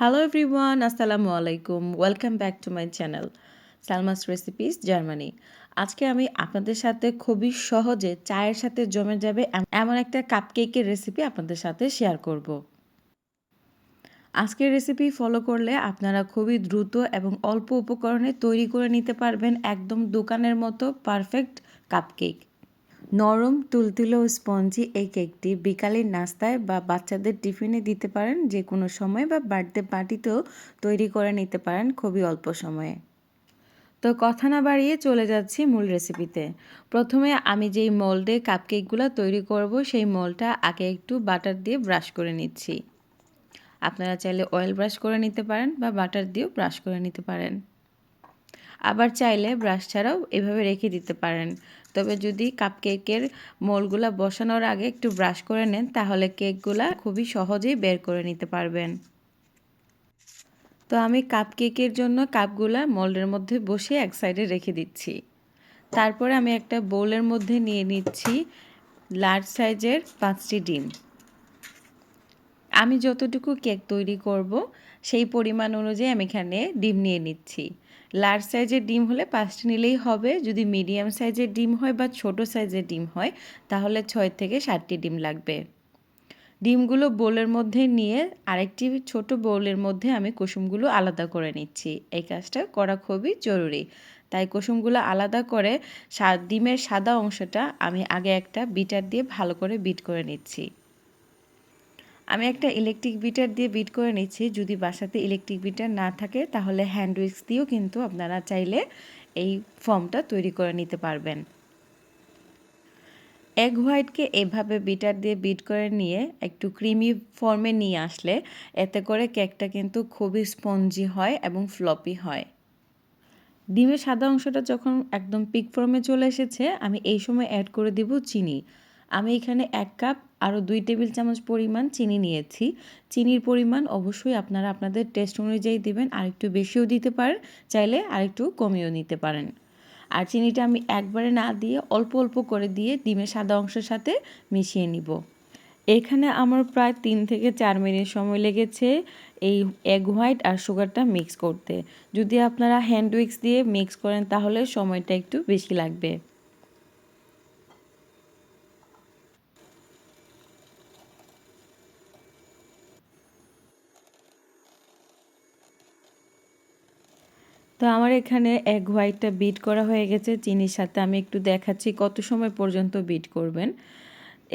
Hello everyone, আসসালামু আলাইকুম। Welcome back to my channel Salma's recipes Germany. আজকে আমি আপনাদের সাথে খুবই সহজে চায়ের সাথে জমে যাবে এমন একটা কাপকেকের রেসিপি আপনাদের সাথে শেয়ার করব। আজকের রেসিপি ফলো করলে আপনারা খুবই দ্রুত এবং অল্প উপকরণে তৈরি করে নিতে পারবেন একদম দোকানের মতো পারফেক্ট কাপকেক। নরম তুলতুলে ও স্পঞ্জি এই কেকটি বিকালের নাস্তায় বা বাচ্চাদের টিফিনে দিতে পারেন, যে কোনো সময় বা বার্থডে পার্টিতেও তৈরি করে নিতে পারেন খুবই অল্প সময়ে। তো কথা না বাড়িয়ে চলে যাচ্ছি মূল রেসিপিতে। প্রথমে আমি যেই মোল্ডে কাপকেকগুলো তৈরি করব সেই মোল্ডটা আগে একটু বাটার দিয়ে ব্রাশ করে নিচ্ছি। আপনারা চাইলে অয়েল ব্রাশ করে নিতে পারেন বা বাটার দিয়েও ব্রাশ করে নিতে পারেন। আবার চাইলে ব্রাশ ছাড়াও এভাবে রেখে দিতে পারেন। তবে যদি কাপকেকের মোলগুলা বসানোর আগে একটু ব্রাশ করে নেন তাহলে কেকগুলা খুবই সহজেই বের করে নিতে পারবেন। তো আমি কাপকেকের জন্য কাপগুলা মোল্ডের মধ্যে বসিয়ে এক সাইডে রেখে দিচ্ছি। তারপরে আমি একটা বোলের মধ্যে নিয়ে নিচ্ছি লার্জ সাইজের 5টি ডিম। আমি যতটুকু কেক তৈরি করব সেই পরিমাণ অনুযায়ী আমি এখানে ডিম নিয়ে নিচ্ছি। লার্জ সাইজের ডিম হলে 5টি নিলেই হবে। যদি মিডিয়াম সাইজের ডিম হয় বা ছোট সাইজের ডিম হয় তাহলে 6 থেকে 7টি ডিম লাগবে। ডিমগুলো বোলের মধ্যে নিয়ে আরেকটি ছোট বোলের মধ্যে আমি কুসুমগুলো আলাদা করে নিচ্ছি। এই কাজটা করা খুবই জরুরি। তাই কুসুমগুলো আলাদা করে ডিমের সাদা অংশটা আমি আগে একটা বিটার দিয়ে ভালো করে বিট করে নিচ্ছি। আমি একটা ইলেকট্রিক বিটার দিয়ে বিট করে নিচ্ছি। যদি বাসাতে ইলেকট্রিক বিটার না থাকে তাহলে হ্যান্ড উইক্স দিয়েও কিন্তু আপনারা চাইলে এই ফর্মটা তৈরি করে নিতে পারবেন। এগ হোয়াইটকে এভাবে বিটার দিয়ে বিট করে নিয়ে একটু ক্রিমি ফর্মে নিয়ে আসলে এতে করে কেকটা কিন্তু খুবই স্পঞ্জি হয় এবং ফ্লপি হয়। ডিমের সাদা অংশটা যখন একদম পিক ফর্মে চলে এসেছে আমি এই সময় অ্যাড করে দিব চিনি। আমি এখানে 1 কাপ আরও 2 টেবিল চামচ পরিমাণ চিনি নিয়েছি। চিনির পরিমাণ অবশ্যই আপনারা আপনাদের টেস্ট অনুযায়ী দিবেন, আরেকটু বেশিও দিতে পারেন, চাইলে আরেকটু কমিয়েও নিতে পারেন। আর চিনিটা আমি একবারে না দিয়ে অল্প অল্প করে দিয়ে ডিমের সাদা অংশের সাথে মিশিয়ে নিব। এখানে আমার প্রায় 3 থেকে 4 মিনিট সময় লেগেছে এই এগ হোয়াইট আর সুগারটা মিক্স করতে। যদি আপনারা হ্যান্ড উইক্স দিয়ে মিক্স করেন তাহলে সময়টা একটু বেশি লাগবে। তো আমার এখানে এগ হোয়াইটটা বিট করা হয়ে গেছে চিনির সাথে। আমি একটু দেখাচ্ছি কত সময় পর্যন্ত বিট করবেন।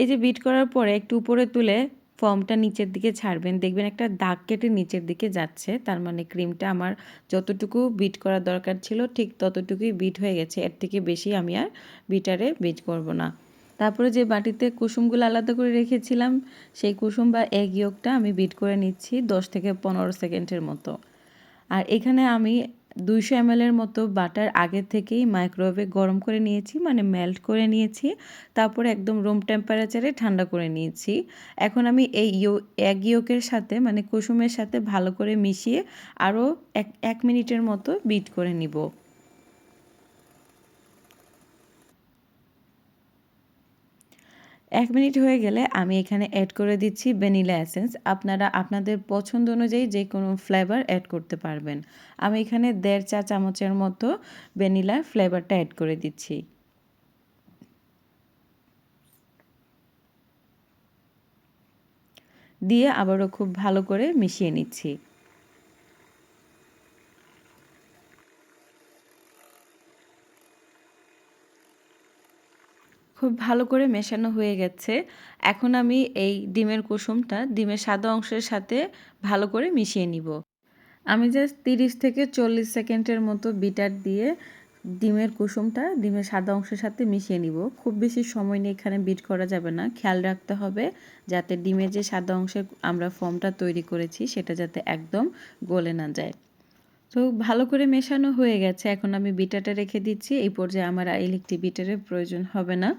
এই যে বিট করার পরে একটু উপরে তুলে ফর্মটা নিচের দিকে ছাড়বেন, দেখবেন একটা দাগ কেটে নিচের দিকে যাচ্ছে, তার মানে ক্রিমটা আমার যতটুকু বিট করা দরকার ছিল ঠিক ততটুকুই বিট হয়ে গেছে। এর থেকে বেশি আমি আর বিটারে বিট করব না। তারপরে যে বাটিতে কুসুমগুলো আলাদা করে রেখেছিলাম সেই কুসুম বা এগ ইয়কটা আমি বিট করে নিচ্ছি 10 থেকে 15 সেকেন্ডের মতো। আর এখানে আমি 200 ml এর মতো বাটার আগে থেকেই মাইক্রোওয়েভে গরম করে নিয়েছি, মানে মেল্ট করে নিয়েছি। তারপরে একদম রুম টেম্পারেচারে ঠান্ডা করে নিয়েছি। এখন আমি এই এগ ইয়কের সাথে মানে কুসুমের সাথে ভালো করে মিশিয়ে আরও 1 মিনিটের মতো বিট করে নিব। 1 মিনিট হয়ে গেলে আমি এখানে অ্যাড করে দিচ্ছি ভ্যানিলা এসেন্স। আপনারা আপনাদের পছন্দ অনুযায়ী যে কোনো ফ্লেভার অ্যাড করতে পারবেন। আমি এখানে 1.5 চা চামচের মতো ভ্যানিলা ফ্লেভারটা অ্যাড করে দিচ্ছি। দিয়ে আবারও খুব ভালো করে মিশিয়ে নিচ্ছি। খুব ভালো করে মেশানো হয়ে গেছে। এখন আমি এই ডিমের কুসুমটা ডিমের সাদা অংশের সাথে ভালো করে মিশিয়ে নিব। আমি জাস্ট 30 থেকে 40 সেকেন্ডের মতো বিটার দিয়ে ডিমের কুসুমটা ডিমের সাদা অংশের সাথে মিশিয়ে নিব। খুব বেশি সময় নিয়ে এখানে বিট করা যাবে না। খেয়াল রাখতে হবে যাতে ডিমের যে সাদা অংশের আমরা ফর্মটা তৈরি করেছি সেটা যাতে একদম গলে না যায়। তো ভালো করে মেশানো হয়ে গেছে। এখন আমি বিটারটা রেখে দিচ্ছি। এই পর্যায়ে আমার ইলেকট্রিক বিটারের প্রয়োজন হবে না।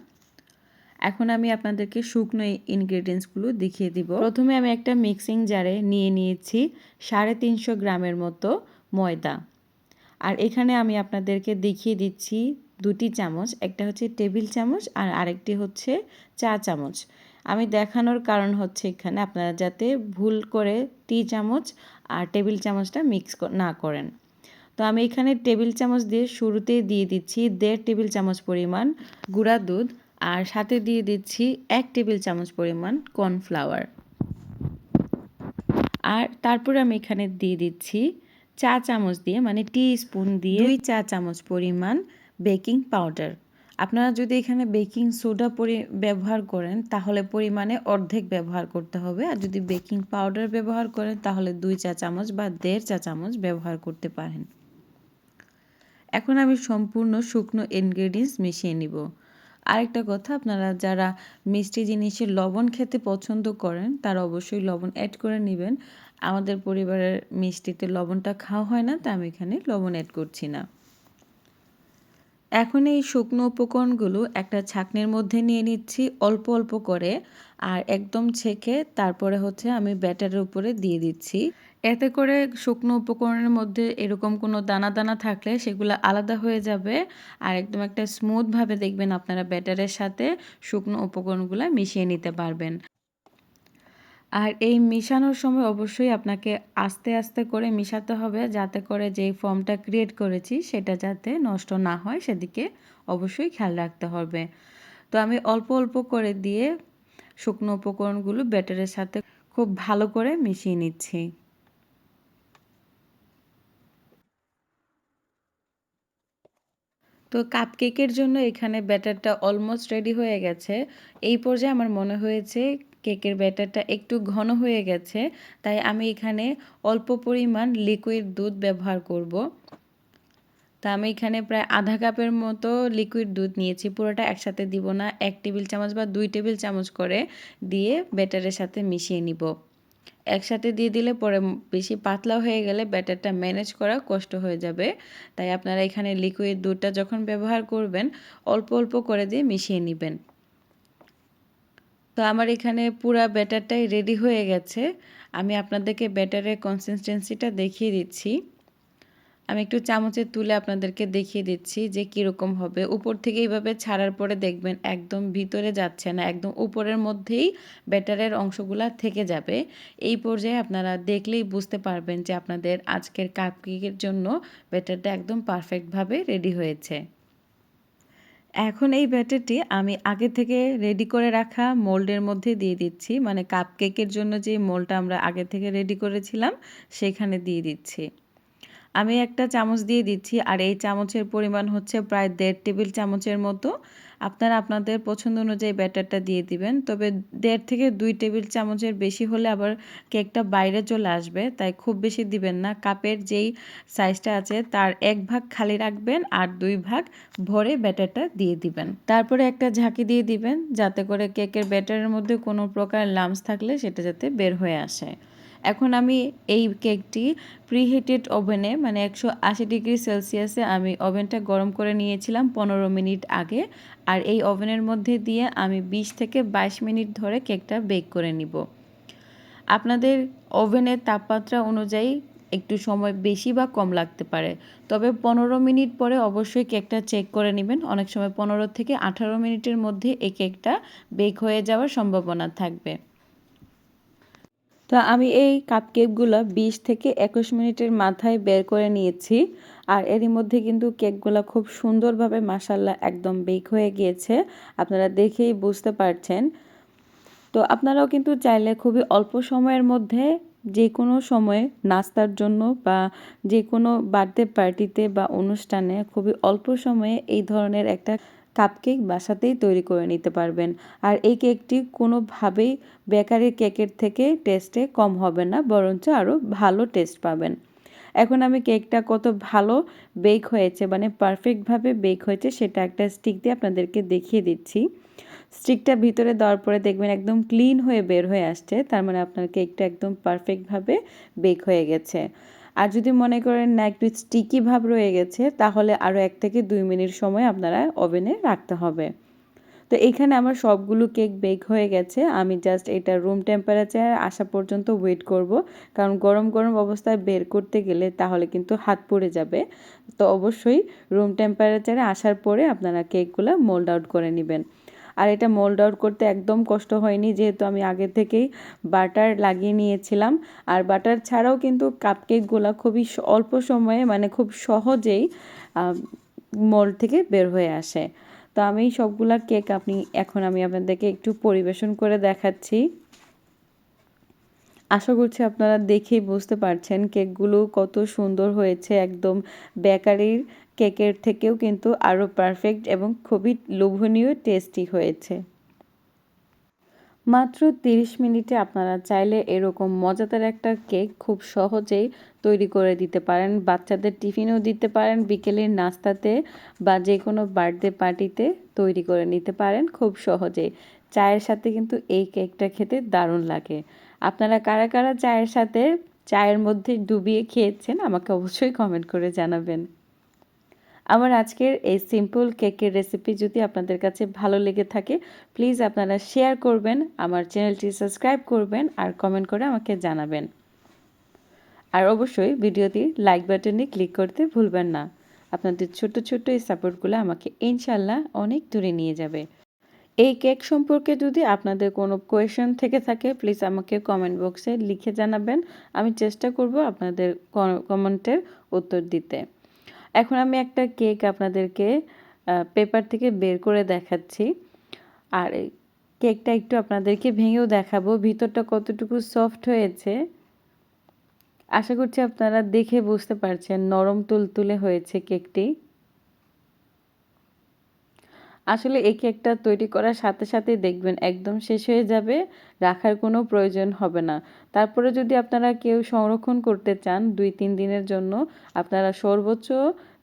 এখন আমি আপনাদেরকে শুকনো ইনগ্রেডিয়েন্টসগুলো দেখিয়ে দিব। প্রথমে আমি একটা মিক্সিং জারে নিয়ে নিয়েছি 350 গ্রামের মতো ময়দা। আর এখানে আমি আপনাদেরকে দেখিয়ে দিচ্ছি 2টি চামচ, একটা হচ্ছে টেবিল চামচ আর আরেকটি হচ্ছে চা চামচ। আমি দেখানোর কারণ হচ্ছে এখানে আপনারা যাতে ভুল করে টি চামচ আর টেবিল চামচটা মিক্স না করেন। তো আমি এখানে টেবিল চামচ দিয়ে শুরুতেই দিয়ে দিচ্ছি 1.5 টেবিল চামচ পরিমাণ গুঁড়া দুধ, আর সাথে দিয়ে দিচ্ছি 1 টেবিল চামচ পরিমাণ কর্নফ্লাওয়ার। আর তারপরে আমি এখানে দিয়ে দিচ্ছি চা চামচ দিয়ে, মানে টি স্পুন দিয়ে 2 চা চামচ পরিমাণ বেকিং পাউডার। আপনারা যদি এখানে বেকিং সোডা ব্যবহার করেন তাহলে পরিমাণে অর্ধেক ব্যবহার করতে হবে, আর যদি বেকিং পাউডার ব্যবহার করেন তাহলে 2 চা চামচ বা 1.5 চা চামচ ব্যবহার করতে পারেন। এখন আমি সম্পূর্ণ শুকনো ইনগ্রেডিয়েন্টস মিশিয়ে নিব। আরেকটা কথা, আপনারা যারা মিষ্টি জিনিসে লবণ খেতে পছন্দ করেন তারা অবশ্যই লবণ অ্যাড করে নেবেন। আমাদের পরিবারের মিষ্টিতে লবণটা খাওয়া হয় না, তাই আমি এখানে লবণ অ্যাড করছি না। এখন এই শুকনো উপকরণগুলো একটা ছাঁকনির মধ্যে নিয়ে নিচ্ছি অল্প অল্প করে, আর একদম ছেঁকে তারপরে হচ্ছে আমি ব্যাটারের উপরে দিয়ে দিচ্ছি। এতে করে শুকনো উপকরণের মধ্যে এরকম কোনো দানা দানা থাকলে সেগুলো আলাদা হয়ে যাবে, আর একদম একটা স্মুথভাবে দেখবেন আপনারা ব্যাটারের সাথে শুকনো উপকরণগুলো মিশিয়ে নিতে পারবেন। আর এই মিশানোর সময় অবশ্যই আপনাকে আস্তে আস্তে করে মিশাতে হবে, যাতে করে যেই ফর্মটা ক্রিয়েট করেছি সেটা যাতে নষ্ট না হয় সেদিকে অবশ্যই খেয়াল রাখতে হবে। তো আমি অল্প অল্প করে দিয়ে শুকনো উপকরণগুলো ব্যাটারের সাথে খুব ভালো করে মিশিয়ে নিচ্ছি। তো কাপকেকের জন্য এখানে ব্যাটারটা অলমোস্ট রেডি হয়ে গেছে। এই পর্যায়ে আমার মনে হয়েছে কেকের ব্যাটারটা একটু ঘন হয়ে গেছে, তাই আমি এখানে অল্প পরিমাণ লিকুইড দুধ ব্যবহার করব। তা আমি এখানে প্রায় আধা কাপের মতো লিকুইড দুধ নিয়েছি, পুরোটা একসাথে দিব না, 1 টেবিল চামচ বা 2 টেবিল চামচ করে দিয়ে ব্যাটারের সাথে মিশিয়ে নিব। একসাথে দিয়ে দিলে পরে বেশি পাতলা হয়ে গেলে ব্যাটারটা ম্যানেজ করা কষ্ট হয়ে যাবে, তাই আপনারা এখানে লিকুইড দুধটা যখন ব্যবহার করবেন অল্প অল্প করে দিয়ে মিশিয়ে নেবেন। তো আমার এখানে পুরা ব্যাটারটাই রেডি হয়ে গেছে। আমি আপনাদেরকে ব্যাটারের কনসিস্টেন্সিটা দেখিয়ে দিচ্ছি। আমি একটু চামচে তুলে আপনাদেরকে দেখিয়ে দিচ্ছি যে কীরকম হবে। উপর থেকে এইভাবে ছাড়ার পরে দেখবেন একদম ভিতরে যাচ্ছে না, একদম উপরের মধ্যেই ব্যাটারের অংশগুলা থেকে যাবে। এই পর্যায়ে আপনারা দেখলেই বুঝতে পারবেন যে আপনাদের আজকের কাপকেকের জন্য ব্যাটারটা একদম পারফেক্টভাবে রেডি হয়েছে। এখন এই ব্যাটারটি আমি আগে থেকে রেডি করে রাখা মোল্ডের মধ্যে দিয়ে দিচ্ছি, মানে কাপকেকের জন্য যে মোল্ডটা আমরা আগে থেকে রেডি করেছিলাম সেখানে দিয়ে দিচ্ছি। আমি একটা চামচ দিয়ে দিচ্ছি, আর এই চামচের পরিমাণ হচ্ছে প্রায় 1.5 টেবিল চামচের মতো। আপনারা আপনাদের পছন্দ অনুযায়ী ব্যাটারটা দিয়ে দিবেন, তবে 1.5 থেকে 2 টেবিল চামচের বেশি হলে আবার কেকটা বাইরে চলে আসবে, তাই খুব বেশি দিবেন না। কাপের যেই সাইজটা আছে তার 1 ভাগ খালি রাখবেন আর 2 ভাগ ভরে ব্যাটারটা দিয়ে দিবেন। তারপরে একটা ঝাঁকি দিয়ে দিবেন যাতে করে কেকের ব্যাটারের মধ্যে কোনো প্রকার লাম্পস থাকলে সেটা যাতে বের হয়ে আসে। এখন আমি এই কেকটি প্রিহিটেড ওভেনে, মানে 180 ডিগ্রি সেলসিয়াসে আমি ওভেনটা গরম করে নিয়েছিলাম 15 মিনিট আগে, আর এই ওভেনের মধ্যে দিয়ে আমি 20 থেকে 22 মিনিট ধরে কেকটা বেক করে নিব। আপনাদের ওভেনের তাপমাত্রা অনুযায়ী একটু সময় বেশি বা কম লাগতে পারে, তবে 15 মিনিট পরে অবশ্যই কেকটা চেক করে নেবেন। অনেক সময় 15 থেকে 18 মিনিটের মধ্যে এই কেকটা বেক হয়ে যাওয়ার সম্ভাবনা থাকবে। তো আমি এই কাপকেকগুলো 20 থেকে 21 মিনিটের মাথায় বের করে নিয়েছি, আর এরই মধ্যে কিন্তু কেকগুলো খুব সুন্দরভাবে মাশাআল্লাহ একদম বেক হয়ে গিয়েছে, আপনারা দেখেই বুঝতে পারছেন। তো আপনারাও কিন্তু চাইলে খুবই অল্প সময়ের মধ্যে যে কোনো সময়ে নাস্তার জন্য বা যে কোনো বার্থডে পার্টিতে বা অনুষ্ঠানে খুবই অল্প সময়ে এই ধরনের একটা কাপকেক বাসাতেই তৈরি করে নিতে পারবেন। আর এই কেকটি কোনোভাবেই বেকারি কেকের থেকে টেস্টে কম হবে না, বরঞ্চ আরও ভালো টেস্ট পাবেন। এখন আমি কেকটা কত ভালো বেক হয়েছে, মানে পারফেক্টভাবে বেক হয়েছে সেটা একটা স্টিক দিয়ে আপনাদেরকে দেখিয়ে দিচ্ছি। স্টিকটা ভিতরে দেওয়ার পরে দেখবেন একদম ক্লিন হয়ে বের হয়ে আসছে, তার মানে আপনার কেকটা একদম পারফেক্টভাবে বেক হয়ে গেছে। আর যদি মনে করেন না একটু স্টিকি ভাব রয়ে গেছে, তাহলে আরও 1 থেকে 2 মিনিট সময় আপনারা ওভেনে রাখতে হবে। তো এখানে আমার সবগুলো কেক বেক হয়ে গেছে। আমি জাস্ট এটা রুম টেম্পারেচারে আসা পর্যন্ত ওয়েট করব, কারণ গরম গরম অবস্থায় বের করতে গেলে তাহলে কিন্তু হাত পুড়ে যাবে। তো অবশ্যই রুম টেম্পারেচারে আসার পরে আপনারা কেকগুলো মোল্ড আউট করে নেবেন। আর এটা মোল্ড আউট করতে একদম কষ্ট হয়নি, যেহেতু আমি আগে থেকেই বাটার লাগিয়ে নিয়েছিলাম। আর বাটার ছাড়াও কিন্তু কাপকেকগুলো খুবই অল্প সময়ে মানে খুব সহজেই মোল্ড থেকে বের হয়ে আসে। তো আমি সবগুলা কেক এখন আমি আপনাদেরকে একটু পরিবেশন করে দেখাচ্ছি। আশা করছি আপনারা দেখেই বুঝতে পারছেন কেকগুলো কত সুন্দর হয়েছে, একদম বেকারির কেকের থেকেও কিন্তু আরও পারফেক্ট এবং খুবই লোভনীয় টেস্টি হয়েছে। মাত্র 30 মিনিটে আপনারা চাইলে এরকম মজাদার একটা কেক খুব সহজেই তৈরি করে দিতে পারেন। বাচ্চাদের টিফিনেও দিতে পারেন, বিকেলের নাস্তাতে বা যে কোনো বার্থডে পার্টিতে তৈরি করে নিতে পারেন খুব সহজেই। চায়ের সাথে কিন্তু এই কেকটা খেতে দারুণ লাগে। আপনারা কারা কারা চায়ের মধ্যে ডুবিয়ে খেয়েছেন আমাকে অবশ্যই কমেন্ট করে জানাবেন। আমার আজকের এই সিম্পল কেকের রেসিপি যদি আপনাদের কাছে ভালো লেগে থাকে, প্লিজ আপনারা শেয়ার করবেন, আমার চ্যানেলটি সাবস্ক্রাইব করবেন আর কমেন্ট করে আমাকে জানাবেন। আর অবশ্যই ভিডিওটি লাইক বাটনে ক্লিক করতে ভুলবেন না। আপনাদের ছোট্ট ছোট্ট এই সাপোর্টগুলো আমাকে ইনশাল্লাহ অনেক দূরে নিয়ে যাবে। এই কেক সম্পর্কে যদি আপনাদের কোনো কোয়েশন থেকে থাকে, প্লিজ আমাকে কমেন্ট বক্সে লিখে জানাবেন। আমি চেষ্টা করব আপনাদের কমেন্টের উত্তর দিতে। এখন আমি একটা কেক আপনাদেরকে পেপার থেকে বের করে দেখাচ্ছি। আর এই কেকটা একটু আপনাদেরকে ভেঙেও দেখাবো ভিতরটা কতটুকু সফট হয়েছে। আশা করছি আপনারা দেখে বুঝতে পারছেন নরম তুলতুলে হয়েছে কেকটি। আসলে এই কেকটা তৈরি করার সাথে সাথেই দেখবেন একদম শেষ হয়ে যাবে, রাখার কোনো প্রয়োজন হবে না। তারপরে যদি আপনারা কেউ সংরক্ষণ করতে চান 2-3 দিনের জন্য, আপনারা সর্বোচ্চ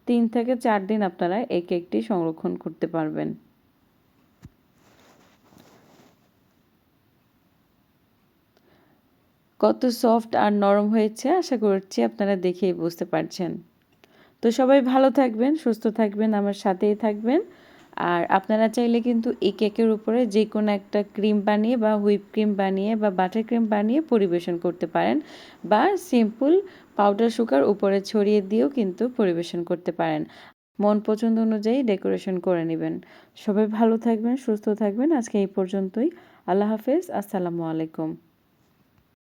3 থেকে 4 দিন আপনারা এই কেকটি সংরক্ষণ করতে পারবেন। কত সফট আর নরম হয়েছে আশা করছি আপনারা দেখেই বুঝতে পারছেন। তো সবাই ভালো থাকবেন, সুস্থ থাকবেন, আমার সাথেই থাকবেন। আর আপনারা চাইলে কিন্তু এই কেকের উপরে যে কোনো একটা ক্রিম বানিয়ে বা হুইপ ক্রিম বানিয়ে বা বাটার ক্রিম বানিয়ে পরিবেশন করতে পারেন, বা সিম্পল পাউডার সুগার উপরে ছড়িয়ে দিয়েও কিন্তু পরিবেশন করতে পারেন। মন পছন্দ অনুযায়ী ডেকোরেশন করে নেবেন। সবাই ভালো থাকবেন, সুস্থ থাকবেন। আজকে এই পর্যন্তই। আল্লাহ হাফেজ, আসসালামু আলাইকুম।